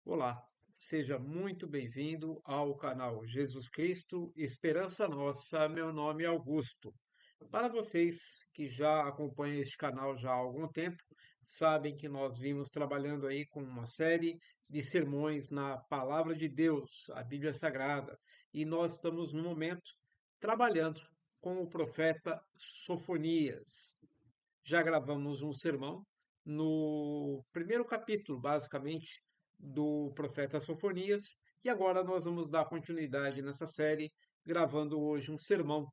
Olá, seja muito bem-vindo ao canal Jesus Cristo, Esperança Nossa. Meu nome é Augusto. Para vocês que já acompanham este canal já há algum tempo, sabem que nós vimos trabalhando aí com uma série de sermões na Palavra de Deus, a Bíblia Sagrada, e nós estamos no momento trabalhando com o profeta Sofonias. Já gravamos um sermão no primeiro capítulo, basicamente, do profeta Sofonias, e agora nós vamos dar continuidade nessa série, gravando hoje um sermão,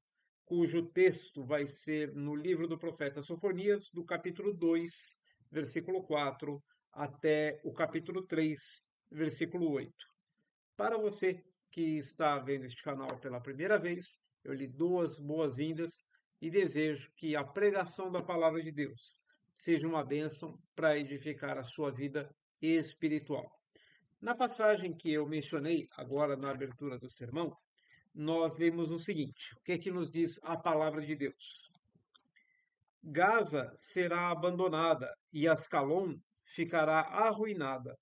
cujo texto vai ser no livro do profeta Sofonias, do capítulo 2, versículo 4, até o capítulo 3, versículo 8. Para você que está vendo este canal pela primeira vez, eu lhe dou as boas-vindas e desejo que a pregação da palavra de Deus seja uma bênção para edificar a sua vida espiritual. Na passagem que eu mencionei agora na abertura do sermão, nós vemos o seguinte: o que é que nos diz a palavra de Deus? Gaza será abandonada e Ascalon ficará arruinada.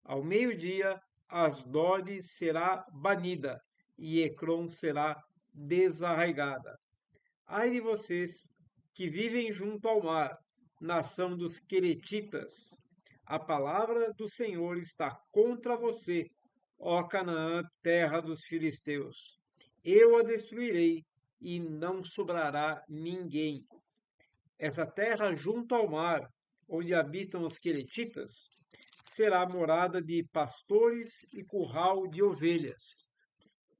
Ao meio-dia, Asdod será banida e Ecrom será desarraigada. Ai de vocês que vivem junto ao mar, nação dos Queretitas, a palavra do Senhor está contra você, ó Canaã, terra dos filisteus. Eu a destruirei e não sobrará ninguém. Essa terra junto ao mar, onde habitam os Queretitas, será morada de pastores e curral de ovelhas.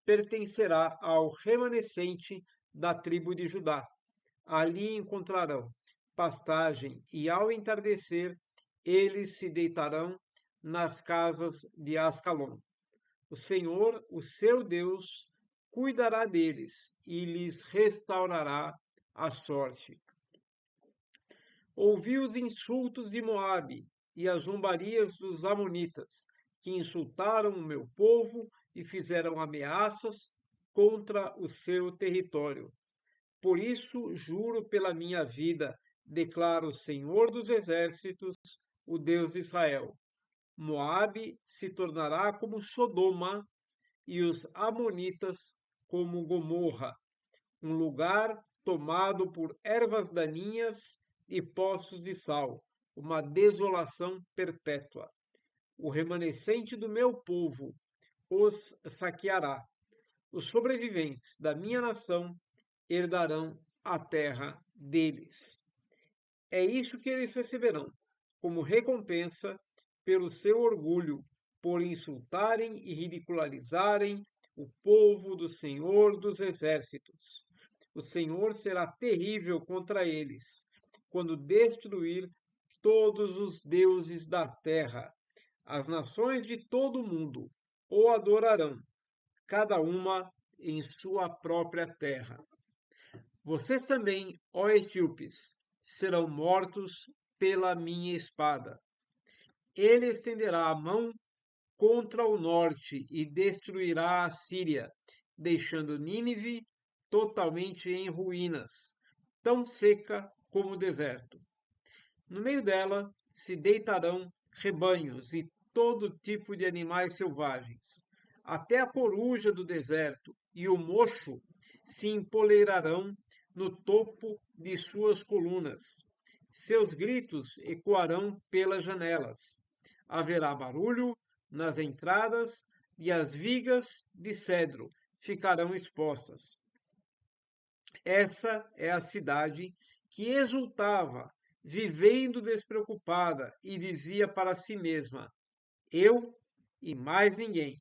Pertencerá ao remanescente da tribo de Judá. Ali encontrarão pastagem e ao entardecer eles se deitarão nas casas de Ascalon. O Senhor, o seu Deus, cuidará deles e lhes restaurará a sorte. Ouvi os insultos de Moabe e as zombarias dos amonitas, que insultaram o meu povo e fizeram ameaças contra o seu território. Por isso, juro pela minha vida, declara o Senhor dos Exércitos, o Deus de Israel. Moabe se tornará como Sodoma e os amonitas como Gomorra, um lugar tomado por ervas daninhas e poços de sal, uma desolação perpétua. O remanescente do meu povo os saqueará. Os sobreviventes da minha nação herdarão a terra deles. É isso que eles receberão como recompensa pelo seu orgulho, por insultarem e ridicularizarem o povo do Senhor dos Exércitos. O Senhor será terrível contra eles, quando destruir todos os deuses da terra. As nações de todo o mundo o adorarão, cada uma em sua própria terra. Vocês também, ó etíopes, serão mortos pela minha espada. Ele estenderá a mão contra o norte e destruirá a Síria, deixando Nínive totalmente em ruínas, tão seca como o deserto. No meio dela se deitarão rebanhos e todo tipo de animais selvagens. Até a coruja do deserto e o mocho se empoleirarão no topo de suas colunas. Seus gritos ecoarão pelas janelas. Haverá barulho nas entradas e as vigas de cedro ficarão expostas. Essa é a cidade que exultava, vivendo despreocupada, e dizia para si mesma: Eu e mais ninguém.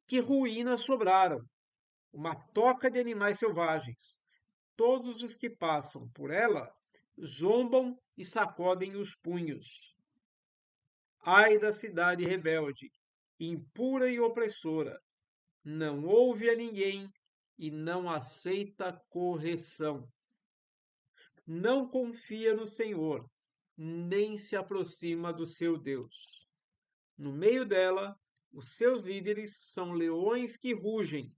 Que ruínas sobraram! Uma toca de animais selvagens. Todos os que passam por ela zombam e sacodem os punhos. Ai da cidade rebelde, impura e opressora, não ouve a ninguém e não aceita correção. Não confia no Senhor, nem se aproxima do seu Deus. No meio dela, os seus líderes são leões que rugem.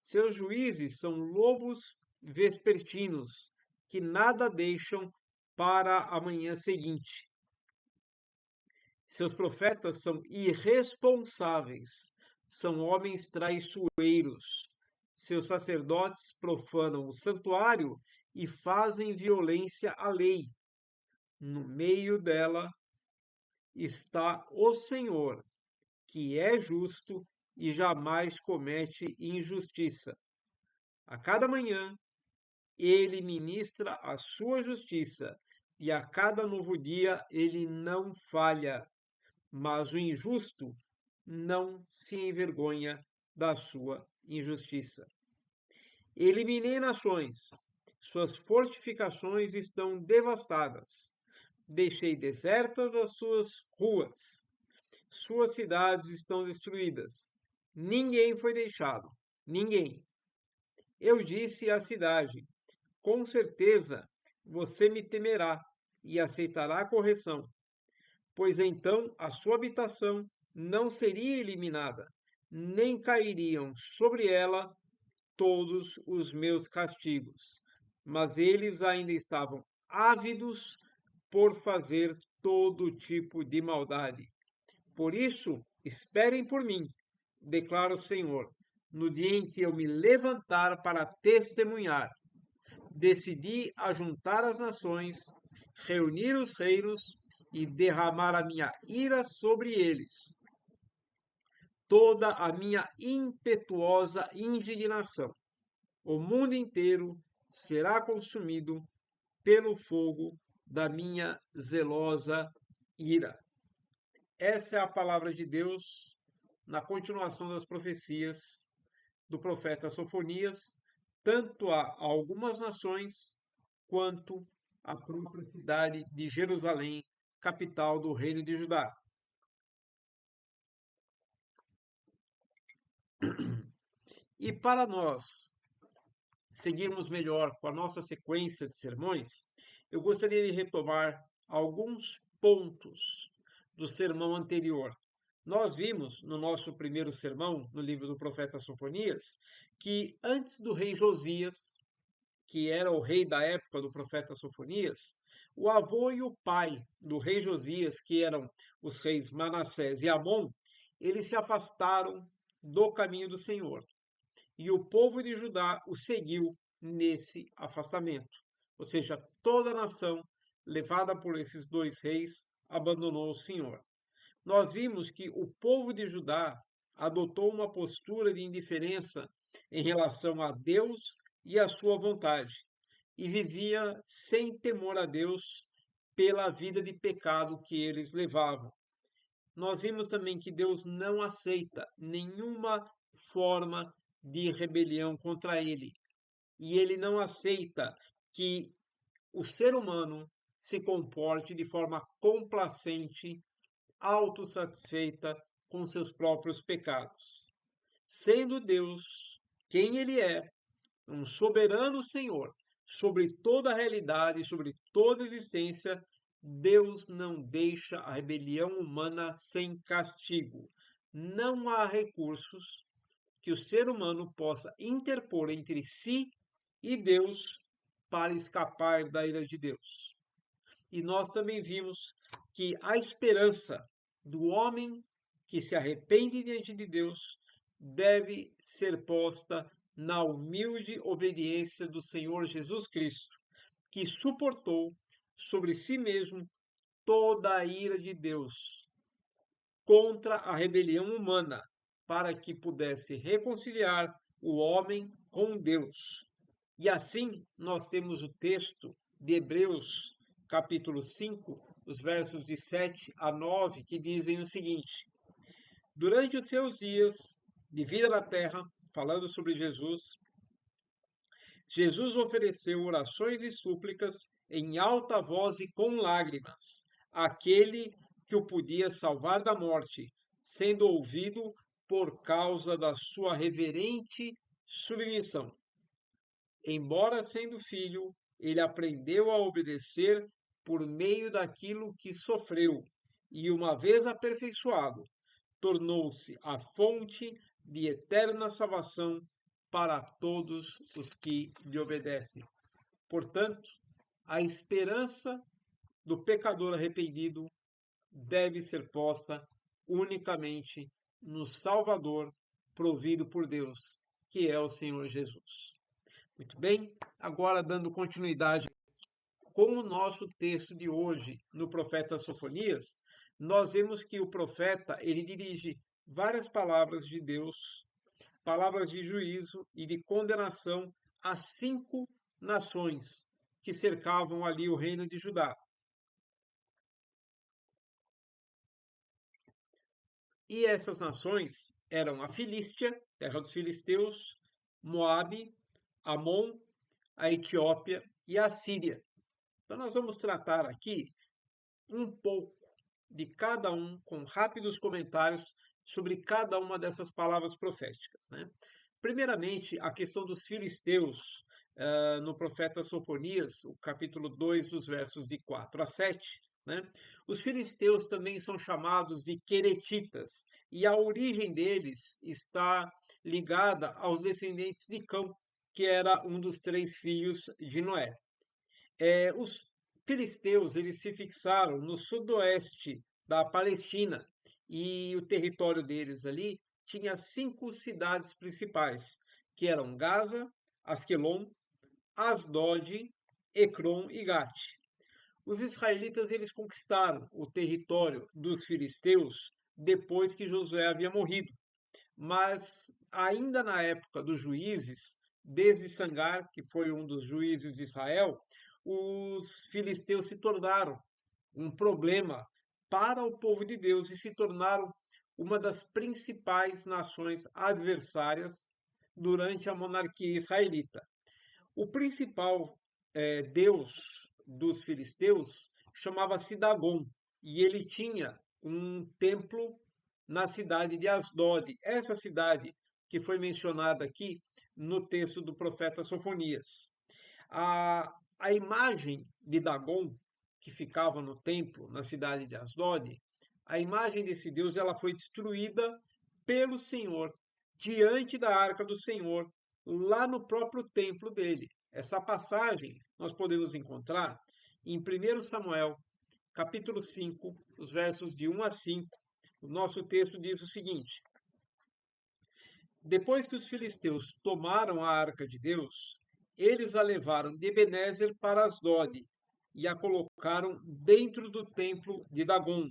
Seus juízes são lobos vespertinos, que nada deixam para a manhã seguinte. Seus profetas são irresponsáveis, são homens traiçoeiros. Seus sacerdotes profanam o santuário e fazem violência à lei. No meio dela está o Senhor, que é justo e jamais comete injustiça. A cada manhã, ele ministra a sua justiça, e a cada novo dia ele não falha. Mas o injusto não se envergonha da sua injustiça. Eliminei nações, suas fortificações estão devastadas. Deixei desertas as suas ruas, suas cidades estão destruídas. Ninguém foi deixado, ninguém. Eu disse à cidade: com certeza você me temerá e aceitará a correção, pois então a sua habitação não seria eliminada, nem cairiam sobre ela todos os meus castigos. Mas eles ainda estavam ávidos por fazer todo tipo de maldade. Por isso, esperem por mim, declara o Senhor, no dia em que eu me levantar para testemunhar. Decidi ajuntar as nações, reunir os reinos e derramar a minha ira sobre eles, toda a minha impetuosa indignação. O mundo inteiro será consumido pelo fogo da minha zelosa ira. Essa é a palavra de Deus na continuação das profecias do profeta Sofonias, tanto a algumas nações quanto à própria cidade de Jerusalém, capital do reino de Judá. E para nós seguirmos melhor com a nossa sequência de sermões, eu gostaria de retomar alguns pontos do sermão anterior. Nós vimos no nosso primeiro sermão, no livro do profeta Sofonias, que antes do rei Josias, que era o rei da época do profeta Sofonias, o avô e o pai do rei Josias, que eram os reis Manassés e Amon, eles se afastaram do caminho do Senhor. E o povo de Judá o seguiu nesse afastamento. Ou seja, toda a nação, levada por esses dois reis, abandonou o Senhor. Nós vimos que o povo de Judá adotou uma postura de indiferença em relação a Deus e à sua vontade, e vivia sem temor a Deus pela vida de pecado que eles levavam. Nós vimos também que Deus não aceita nenhuma forma de rebelião contra ele, e ele não aceita que o ser humano se comporte de forma complacente, autossatisfeita com seus próprios pecados. Sendo Deus quem ele é, um soberano Senhor sobre toda a realidade, sobre toda a existência, Deus não deixa a rebelião humana sem castigo. Não há recursos que o ser humano possa interpor entre si e Deus para escapar da ira de Deus. E nós também vimos que a esperança do homem que se arrepende diante de Deus deve ser posta na humilde obediência do Senhor Jesus Cristo, que suportou sobre si mesmo toda a ira de Deus contra a rebelião humana, para que pudesse reconciliar o homem com Deus. E assim nós temos o texto de Hebreus, capítulo 5, os versos de 7 a 9, que dizem o seguinte: durante os seus dias de vida na terra, falando sobre Jesus, Jesus ofereceu orações e súplicas em alta voz e com lágrimas, àquele que o podia salvar da morte, sendo ouvido por causa da sua reverente submissão. Embora sendo filho, ele aprendeu a obedecer por meio daquilo que sofreu, e uma vez aperfeiçoado, tornou-se a fonte de eterna salvação para todos os que lhe obedecem. Portanto, a esperança do pecador arrependido deve ser posta unicamente no Salvador provido por Deus, que é o Senhor Jesus. Muito bem, agora dando continuidade com o nosso texto de hoje no profeta Sofonias, nós vemos que o profeta, ele dirige várias palavras de Deus, palavras de juízo e de condenação a 5 nações que cercavam ali o reino de Judá. E essas nações eram a Filístia, terra dos filisteus, Moabe, Amon, a Etiópia e a Síria. Então nós vamos tratar aqui um pouco de cada um, com rápidos comentários sobre cada uma dessas palavras proféticas, né? Primeiramente, a questão dos filisteus, no profeta Sofonias, o capítulo 2, dos versos de 4 a 7, né? Os filisteus também são chamados de queretitas, e a origem deles está ligada aos descendentes de Cão, que era um dos 3 filhos de Noé. Os filisteus eles se fixaram no sudoeste da Palestina e o território deles ali tinha 5 cidades principais, que eram Gaza, Asquelon, Asdod, Ecrom e Gat. Os israelitas eles conquistaram o território dos filisteus depois que Josué havia morrido, mas ainda na época dos juízes, desde Sangar, que foi um dos juízes de Israel, os filisteus se tornaram um problema para o povo de Deus e se tornaram uma das principais nações adversárias durante a monarquia israelita. O principal deus dos filisteus chamava-se Dagon e ele tinha um templo na cidade de Asdod, essa cidade que foi mencionada aqui no texto do profeta Sofonias. A imagem de Dagon, que ficava no templo, na cidade de Asdod, a imagem desse Deus ela foi destruída pelo Senhor, diante da arca do Senhor, lá no próprio templo dele. Essa passagem nós podemos encontrar em 1 Samuel, capítulo 5, os versos de 1 a 5. O nosso texto diz o seguinte: Depois que os filisteus tomaram a arca de Deus, eles a levaram de Ebenezer para Asdod e a colocaram dentro do templo de Dagon,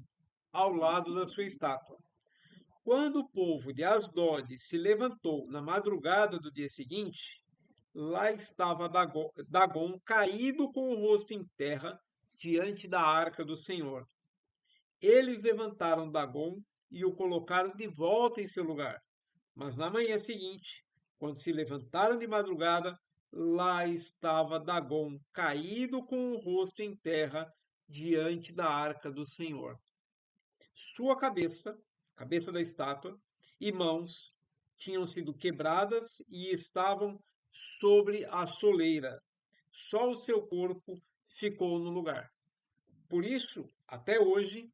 ao lado da sua estátua. Quando o povo de Asdod se levantou na madrugada do dia seguinte, lá estava Dagon caído com o rosto em terra diante da arca do Senhor. Eles levantaram Dagon e o colocaram de volta em seu lugar. Mas na manhã seguinte, quando se levantaram de madrugada, lá estava Dagon caído com o rosto em terra diante da arca do Senhor. Sua cabeça, cabeça da estátua, e mãos tinham sido quebradas e estavam sobre a soleira. Só o seu corpo ficou no lugar. Por isso, até hoje,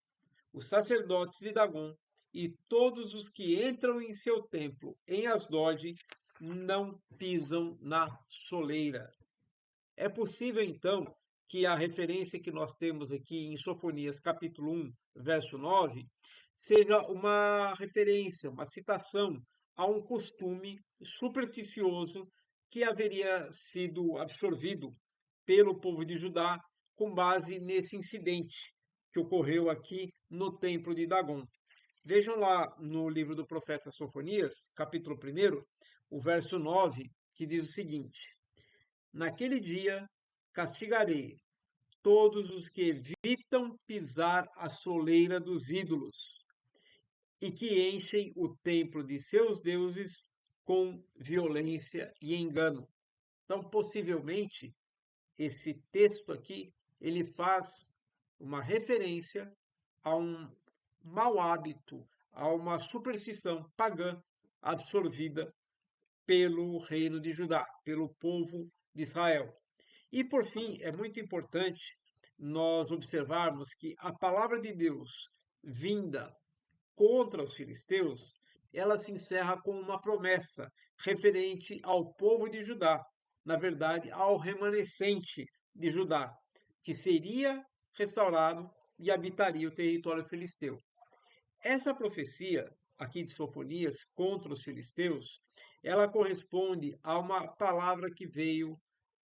os sacerdotes de Dagon e todos os que entram em seu templo em Asdod não pisam na soleira. É possível, então, que a referência que nós temos aqui em Sofonias, capítulo 1, verso 9, seja uma referência, uma citação a um costume supersticioso que haveria sido absorvido pelo povo de Judá com base nesse incidente que ocorreu aqui no templo de Dagon. Vejam lá no livro do profeta Sofonias, capítulo 1, o verso 9, que diz o seguinte: Naquele dia castigarei todos os que evitam pisar a soleira dos ídolos e que enchem o templo de seus deuses com violência e engano. Então, possivelmente, esse texto aqui, ele faz uma referência a um mau hábito, a uma superstição pagã absorvida pelo reino de Judá, pelo povo de Israel. E por fim, é muito importante nós observarmos que a palavra de Deus vinda contra os filisteus, ela se encerra com uma promessa referente ao povo de Judá, na verdade, ao remanescente de Judá, que seria restaurado e habitaria o território filisteu. Essa profecia aqui de Sofonias contra os filisteus, ela corresponde a uma palavra que veio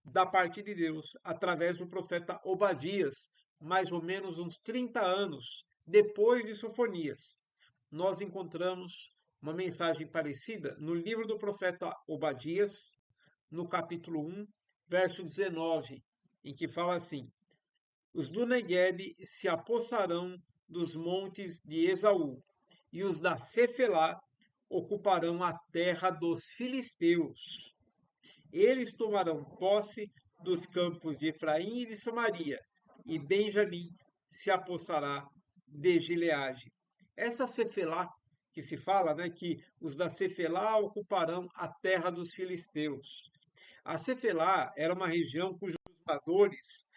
da parte de Deus através do profeta Obadias, mais ou menos uns 30 anos depois de Sofonias. Nós encontramos uma mensagem parecida no livro do profeta Obadias, no capítulo 1, verso 19, em que fala assim: os do Neguebe se apossarão dos montes de Esaú, e os da Cefelá ocuparão a terra dos filisteus. Eles tomarão posse dos campos de Efraim e de Samaria, e Benjamim se apossará de Gileade. Essa Cefelá que se fala, né, que os da Cefelá ocuparão a terra dos filisteus. A Cefelá era uma região cujos moradores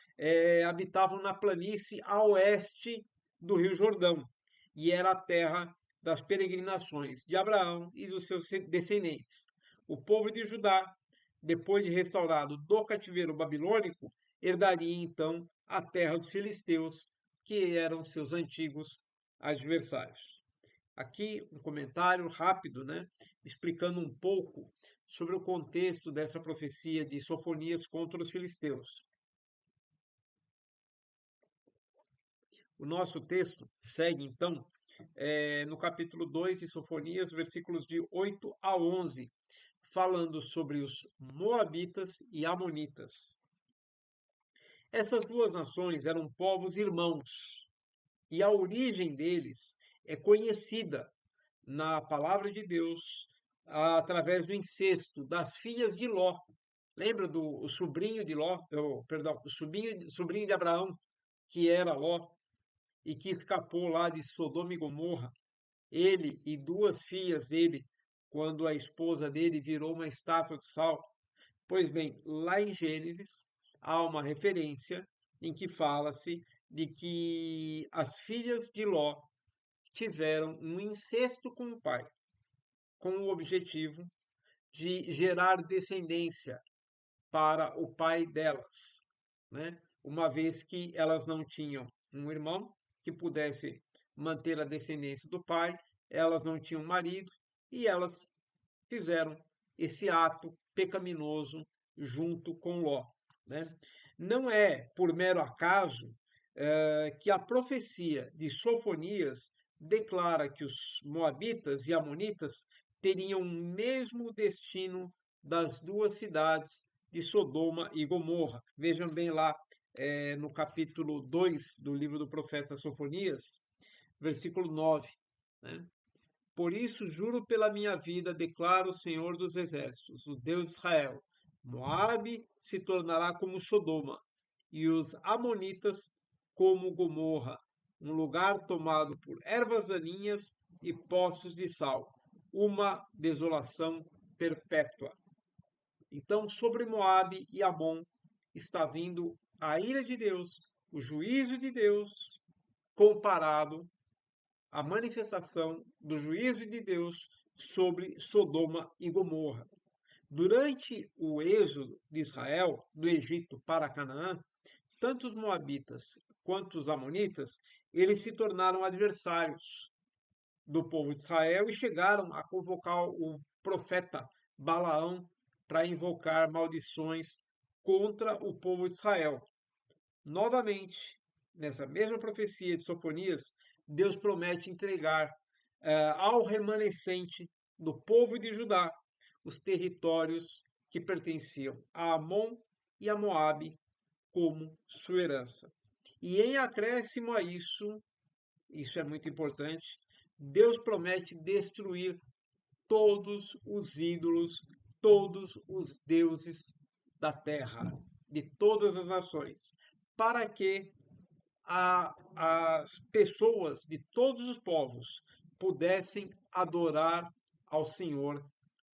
habitavam na planície a oeste do Rio Jordão, e era a terra das peregrinações de Abraão e dos seus descendentes. O povo de Judá, depois de restaurado do cativeiro babilônico, herdaria então a terra dos filisteus, que eram seus antigos adversários. Aqui um comentário rápido, né, explicando um pouco sobre o contexto dessa profecia de Sofonias contra os filisteus. O nosso texto segue, então, no capítulo 2 de Sofonias, versículos de 8 a 11, falando sobre os Moabitas e Amonitas. Essas duas nações eram povos irmãos, e a origem deles é conhecida na palavra de Deus através do incesto das filhas de Ló. Lembra do sobrinho de Ló, perdão, o sobrinho de Abraão, que era Ló, e que escapou lá de Sodoma e Gomorra? Ele e duas filhas dele, quando a esposa dele virou uma estátua de sal. Pois bem, lá em Gênesis há uma referência em que fala-se de que as filhas de Ló tiveram um incesto com o pai, com o objetivo de gerar descendência para o pai delas, né? Uma vez que elas não tinham um irmão que pudesse manter a descendência do pai, elas não tinham marido e elas fizeram esse ato pecaminoso junto com Ló, né? Não é por mero acaso que a profecia de Sofonias declara que os moabitas e amonitas teriam o mesmo destino das duas cidades de Sodoma e Gomorra. Vejam bem lá no capítulo 2 do livro do profeta Sofonias, versículo 9, né? Por isso, juro pela minha vida, declara o Senhor dos Exércitos, o Deus de Israel: Moabe se tornará como Sodoma, e os amonitas como Gomorra, um lugar tomado por ervas daninhas e poços de sal, uma desolação perpétua. Então, sobre Moabe e Amon está vindo a ira de Deus, o juízo de Deus, comparado à manifestação do juízo de Deus sobre Sodoma e Gomorra. Durante o êxodo de Israel do Egito para Canaã, tanto os moabitas quanto os amonitas, eles se tornaram adversários do povo de Israel e chegaram a convocar o profeta Balaão para invocar maldições contra o povo de Israel. Novamente, nessa mesma profecia de Sofonias, Deus promete entregar ao remanescente do povo de Judá os territórios que pertenciam a Amon e a Moabe como sua herança. E em acréscimo a isso é muito importante, Deus promete destruir todos os ídolos, todos os deuses da terra, de todas as nações, para que as pessoas de todos os povos pudessem adorar ao Senhor,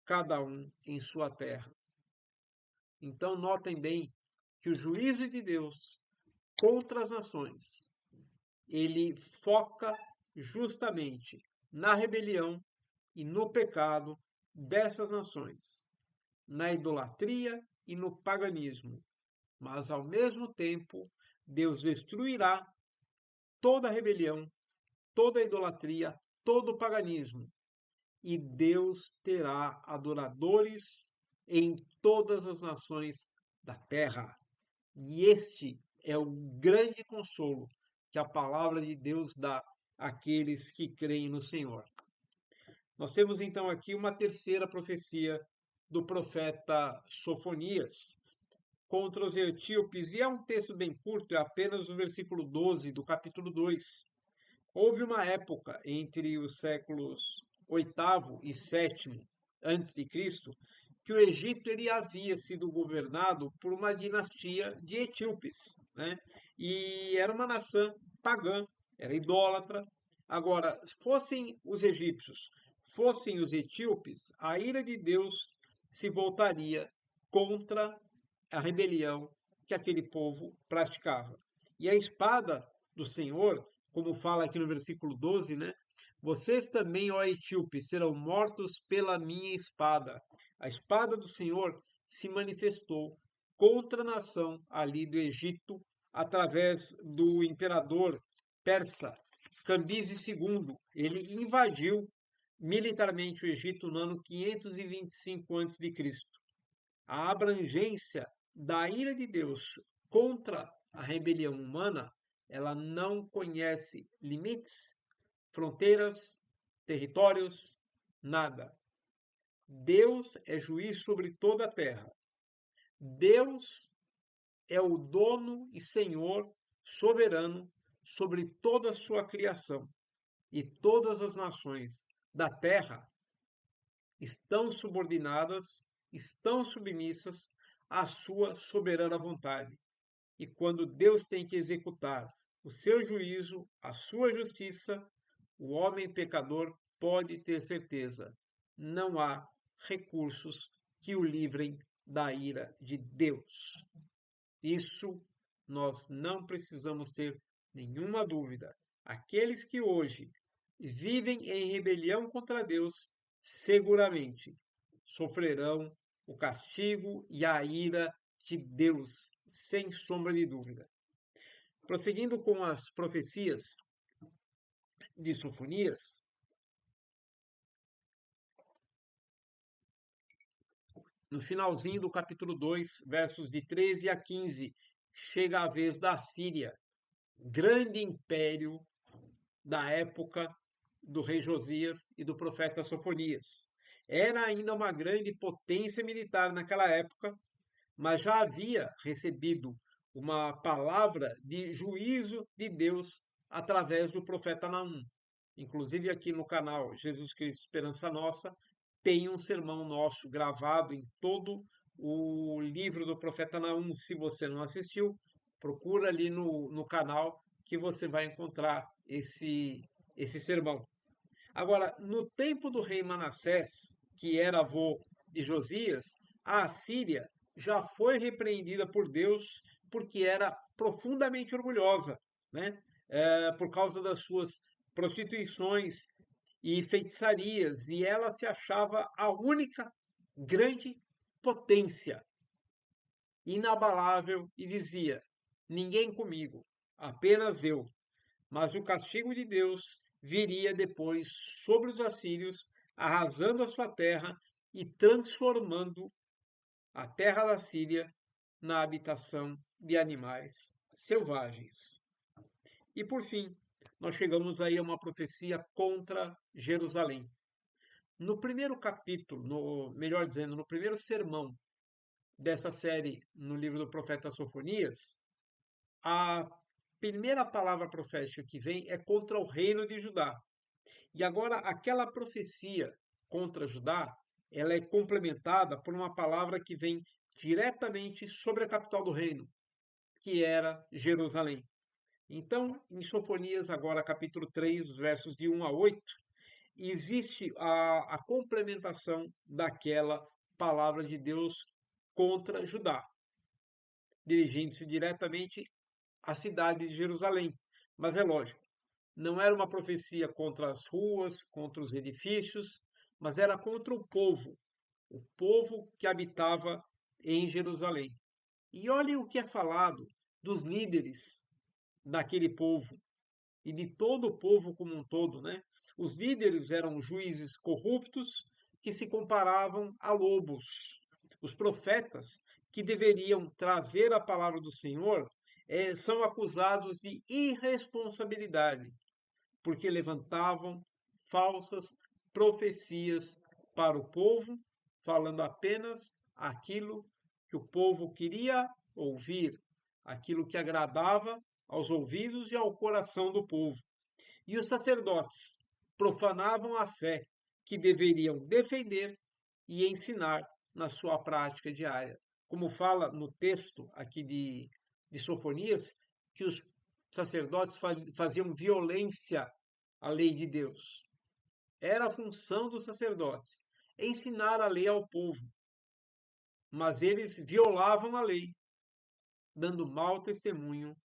cada um em sua terra. Então, notem bem que o juízo de Deus contra as nações, ele foca justamente na rebelião e no pecado dessas nações, na idolatria e no paganismo. Mas, ao mesmo tempo, Deus destruirá toda rebelião, toda idolatria, todo paganismo, e Deus terá adoradores em todas as nações da terra. E este é o grande consolo que a palavra de Deus dá àqueles que creem no Senhor. Nós temos então aqui uma terceira profecia do profeta Sofonias contra os etíopes, e é um texto bem curto, é apenas o versículo 12 do capítulo 2. Houve uma época entre os séculos oitavo e sétimo antes de Cristo que o Egito ele havia sido governado por uma dinastia de etíopes, né? E era uma nação pagã, era idólatra. Agora, fossem os egípcios, fossem os etíopes, a ira de Deus se voltaria contra a rebelião que aquele povo praticava. E a espada do Senhor, como fala aqui no versículo 12, né? Vocês também, ó etíopes, serão mortos pela minha espada. A espada do Senhor se manifestou contra a nação ali do Egito através do imperador persa Cambises II. Ele invadiu militarmente o Egito no ano 525 a.C. A abrangência da ira de Deus contra a rebelião humana, ela não conhece limites, fronteiras, territórios, nada. Deus é juiz sobre toda a terra. Deus é o dono e senhor soberano sobre toda a sua criação. E todas as nações da terra estão subordinadas, estão submissas à sua soberana vontade. E quando Deus tem que executar o seu juízo, a sua justiça, o homem pecador pode ter certeza, não há recursos que o livrem da ira de Deus. Isso nós não precisamos ter nenhuma dúvida. Aqueles que hoje vivem em rebelião contra Deus, seguramente sofrerão o castigo e a ira de Deus, sem sombra de dúvida. Prosseguindo com as profecias de Sofonias, no finalzinho do capítulo 2, versos de 13 a 15, chega a vez da Síria, grande império da época do rei Josias e do profeta Sofonias. Era ainda uma grande potência militar naquela época, mas já havia recebido uma palavra de juízo de Deus através do profeta Naum. Inclusive aqui no canal Jesus Cristo Esperança Nossa, tem um sermão nosso gravado em todo o livro do profeta Naum. Se você não assistiu, procura ali no canal que você vai encontrar esse sermão. Agora, no tempo do rei Manassés, que era avô de Josias, a Assíria já foi repreendida por Deus porque era profundamente orgulhosa, né? Por causa das suas prostituições e feitiçarias, e ela se achava a única grande potência, inabalável, e dizia: ninguém comigo, apenas eu. Mas o castigo de Deus viria depois sobre os assírios, arrasando a sua terra e transformando a terra da Síria na habitação de animais selvagens. E por fim, nós chegamos aí a uma profecia contra Jerusalém. No primeiro capítulo, melhor dizendo, no primeiro sermão dessa série no livro do profeta Sofonias, a primeira palavra profética que vem é contra o reino de Judá. E agora aquela profecia contra Judá, ela é complementada por uma palavra que vem diretamente sobre a capital do reino, que era Jerusalém. Então, em Sofonias, agora capítulo 3, versos de 1 a 8, existe a complementação daquela palavra de Deus contra Judá, dirigindo-se diretamente à cidade de Jerusalém. Mas é lógico, não era uma profecia contra as ruas, contra os edifícios, mas era contra o povo que habitava em Jerusalém. E olhem o que é falado dos líderes daquele povo. e de todo o povo como um todo, né? Os líderes eram juízes corruptos que se comparavam a lobos. Os profetas, que deveriam trazer a palavra do Senhor, são acusados de irresponsabilidade, porque levantavam falsas profecias para o povo, falando apenas aquilo que o povo queria ouvir, aquilo que agradava aos ouvidos e ao coração do povo. E os sacerdotes profanavam a fé que deveriam defender e ensinar na sua prática diária. Como fala no texto aqui de Sofonias, que os sacerdotes faziam violência à lei de Deus. Era a função dos sacerdotes ensinar a lei ao povo, mas eles violavam a lei, dando mau testemunho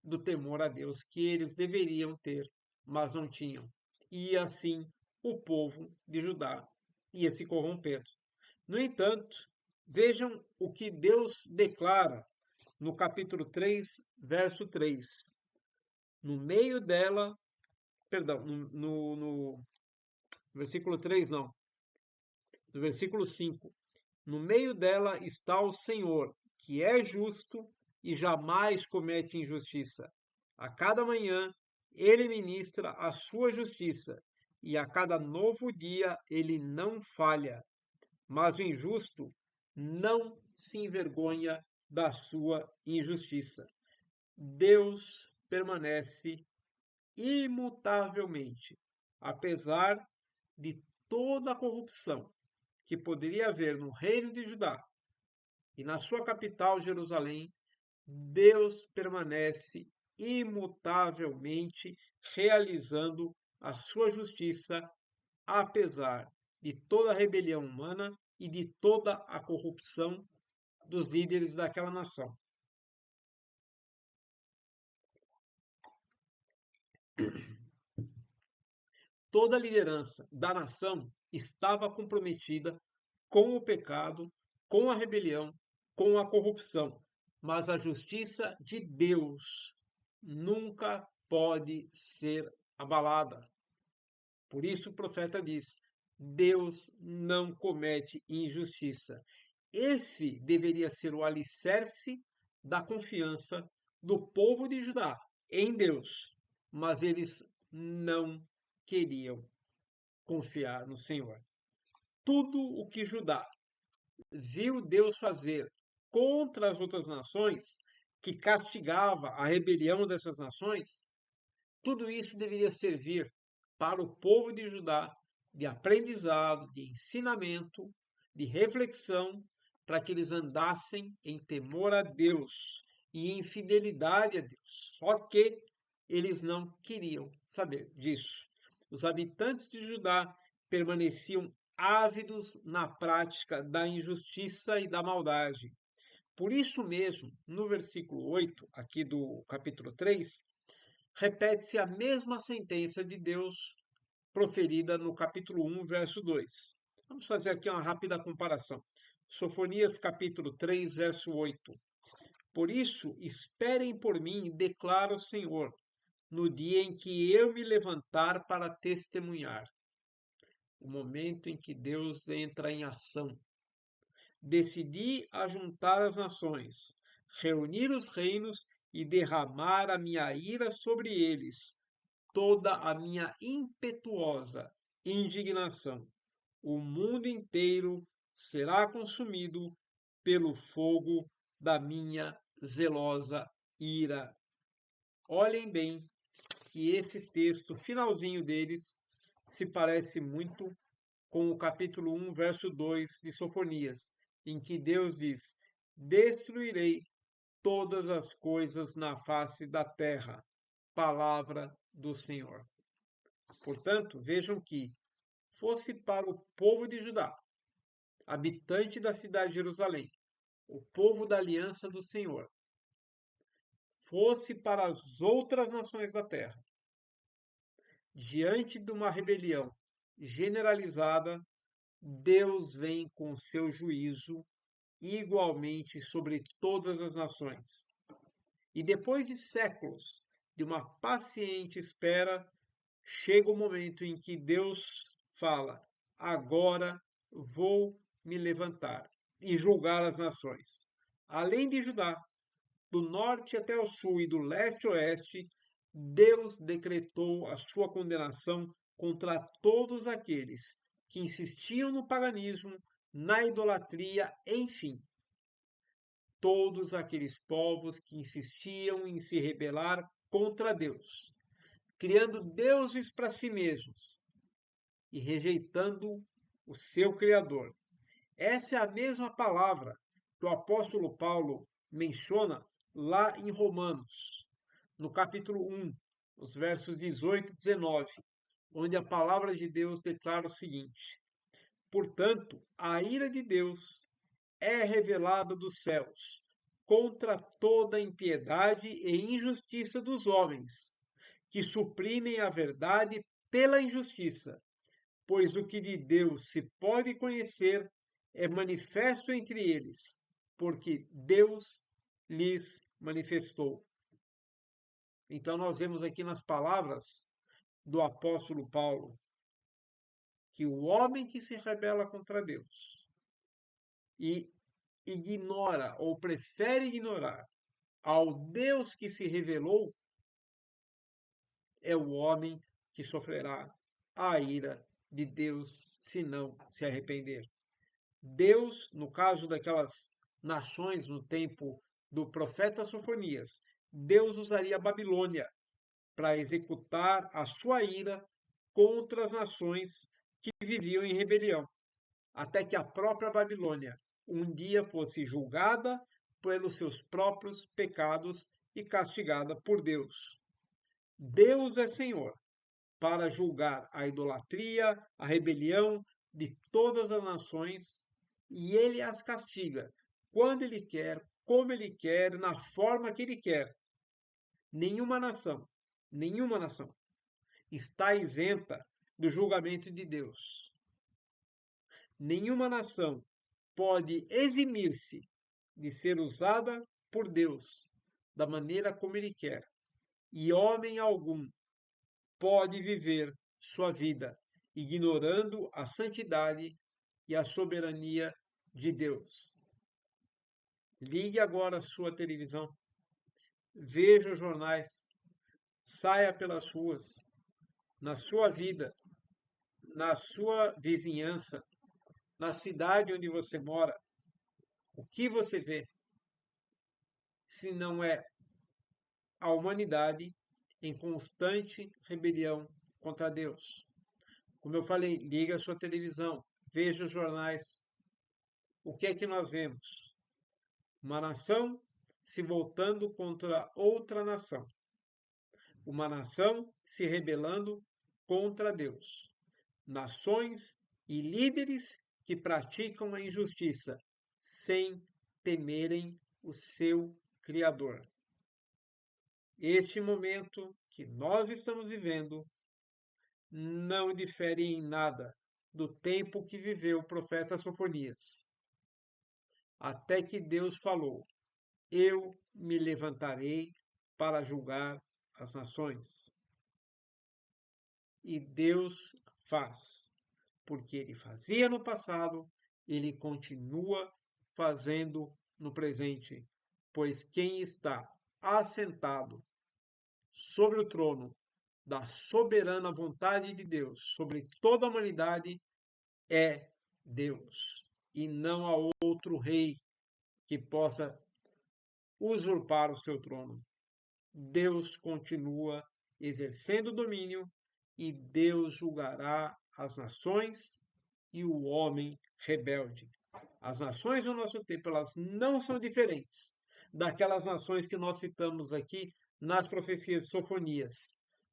do temor a Deus que eles deveriam ter, mas não tinham. E assim o povo de Judá ia se corrompendo. No entanto, vejam o que Deus declara no capítulo 3, verso 3. No meio dela, perdão, no versículo 3 não, no versículo 5. No meio dela está o Senhor, que é justo e jamais comete injustiça. A cada manhã ele ministra a sua justiça, e a cada novo dia ele não falha. Mas o injusto não se envergonha da sua injustiça. Deus permanece imutavelmente, apesar de toda a corrupção que poderia haver no reino de Judá e na sua capital, Jerusalém. Deus permanece imutavelmente realizando a sua justiça, apesar de toda a rebelião humana e de toda a corrupção dos líderes daquela nação. Toda a liderança da nação estava comprometida com o pecado, com a rebelião, com a corrupção. Mas a justiça de Deus nunca pode ser abalada. Por isso o profeta diz: Deus não comete injustiça. Esse deveria ser o alicerce da confiança do povo de Judá em Deus, mas eles não queriam confiar no Senhor. Tudo o que Judá viu Deus fazer contra as outras nações, que castigava a rebelião dessas nações, tudo isso deveria servir para o povo de Judá de aprendizado, de ensinamento, de reflexão, para que eles andassem em temor a Deus e em fidelidade a Deus. Só que eles não queriam saber disso. Os habitantes de Judá permaneciam ávidos na prática da injustiça e da maldade. Por isso mesmo, no versículo 8, aqui do capítulo 3, repete-se a mesma sentença de Deus proferida no capítulo 1, verso 2. Vamos fazer aqui uma rápida comparação. Sofonias capítulo 3, verso 8. Por isso, esperem por mim, declara o Senhor, no dia em que eu me levantar para testemunhar. O momento em que Deus entra em ação. Decidi ajuntar as nações, reunir os reinos e derramar a minha ira sobre eles, toda a minha impetuosa indignação. O mundo inteiro será consumido pelo fogo da minha zelosa ira. Olhem bem que esse texto, finalzinho deles, se parece muito com o capítulo 1, verso 2 de Sofonias, em que Deus diz: Destruirei todas as coisas na face da terra. Palavra do Senhor. Portanto, vejam que fosse para o povo de Judá, habitante da cidade de Jerusalém, o povo da aliança do Senhor, fosse para as outras nações da terra, diante de uma rebelião generalizada, Deus vem com seu juízo igualmente sobre todas as nações. E depois de séculos de uma paciente espera, chega o momento em que Deus fala: agora vou me levantar e julgar as nações. Além de Judá, do norte até o sul e do leste a oeste, Deus decretou a sua condenação contra todos aqueles que insistiam no paganismo, na idolatria, enfim, todos aqueles povos que insistiam em se rebelar contra Deus, criando deuses para si mesmos e rejeitando o seu Criador. Essa é a mesma palavra que o apóstolo Paulo menciona lá em Romanos, no capítulo 1, os versos 18 e 19, onde a palavra de Deus declara o seguinte: portanto, a ira de Deus é revelada dos céus contra toda a impiedade e injustiça dos homens, que suprimem a verdade pela injustiça, pois o que de Deus se pode conhecer é manifesto entre eles, porque Deus lhes manifestou. Então, nós vemos aqui nas palavras do apóstolo Paulo que o homem que se rebela contra Deus e ignora ou prefere ignorar ao Deus que se revelou é o homem que sofrerá a ira de Deus se não se arrepender. Deus, no caso daquelas nações no tempo do profeta Sofonias, Deus usaria a Babilônia para executar a sua ira contra as nações que viviam em rebelião, até que a própria Babilônia um dia fosse julgada pelos seus próprios pecados e castigada por Deus. Deus é Senhor para julgar a idolatria, a rebelião de todas as nações, e ele as castiga quando ele quer, como ele quer, na forma que ele quer. Nenhuma nação está isenta do julgamento de Deus. Nenhuma nação pode eximir-se de ser usada por Deus da maneira como ele quer. E homem algum pode viver sua vida ignorando a santidade e a soberania de Deus. Ligue agora a sua televisão, veja os jornais, saia pelas ruas, na sua vida, na sua vizinhança, na cidade onde você mora. O que você vê, se não é a humanidade em constante rebelião contra Deus? Como eu falei, liga a sua televisão, veja os jornais. O que é que nós vemos? Uma nação se voltando contra outra nação. Uma nação se rebelando contra Deus. Nações e líderes que praticam a injustiça sem temerem o seu Criador. Este momento que nós estamos vivendo não difere em nada do tempo que viveu o profeta Sofonias. Até que Deus falou: eu me levantarei para julgar as nações. E Deus faz, porque ele fazia no passado, ele continua fazendo no presente, pois quem está assentado sobre o trono da soberana vontade de Deus sobre toda a humanidade é Deus, e não há outro rei que possa usurpar o seu trono. Deus continua exercendo domínio e Deus julgará as nações e o homem rebelde. As nações do nosso tempo, elas não são diferentes daquelas nações que nós citamos aqui nas profecias de Sofonias.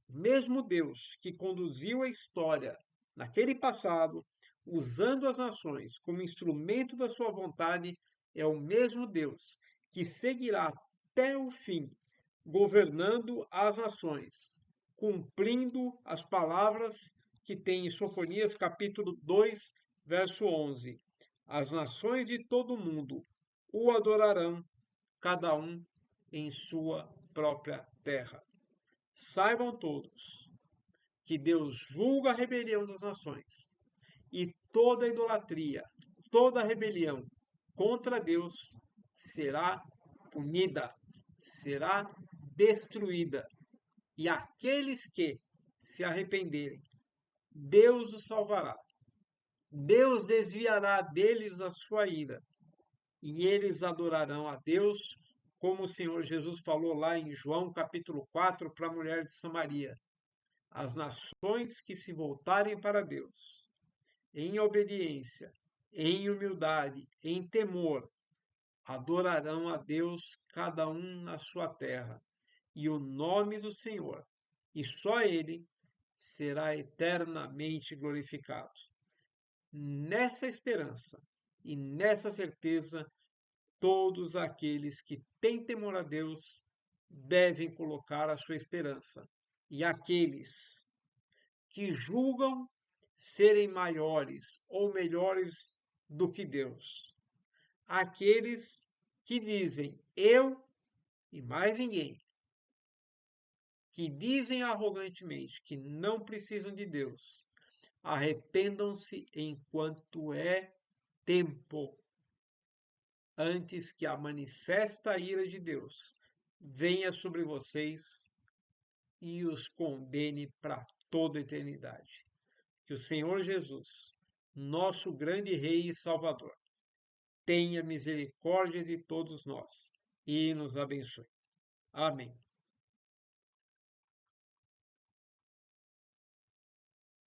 Mesmo Deus que conduziu a história naquele passado, usando as nações como instrumento da sua vontade, é o mesmo Deus que seguirá até o fim, governando as nações, cumprindo as palavras que tem em Sofonias capítulo 2, verso 11. As nações de todo o mundo o adorarão, cada um em sua própria terra. Saibam todos que Deus julga a rebelião das nações e toda idolatria, toda rebelião contra Deus será punida, será destruída. E aqueles que se arrependerem, Deus os salvará. Deus desviará deles a sua ira e eles adorarão a Deus, como o Senhor Jesus falou lá em João capítulo 4 para a mulher de Samaria. As nações que se voltarem para Deus, em obediência, em humildade, em temor, adorarão a Deus, cada um na sua terra, e o nome do Senhor, e só Ele, será eternamente glorificado. Nessa esperança e nessa certeza, todos aqueles que têm temor a Deus devem colocar a sua esperança. E aqueles que julgam serem maiores ou melhores do que Deus, aqueles que dizem eu e mais ninguém, que dizem arrogantemente que não precisam de Deus, arrependam-se enquanto é tempo, antes que a manifesta ira de Deus venha sobre vocês e os condene para toda a eternidade. Que o Senhor Jesus, nosso grande Rei e Salvador, tenha misericórdia de todos nós e nos abençoe. Amém.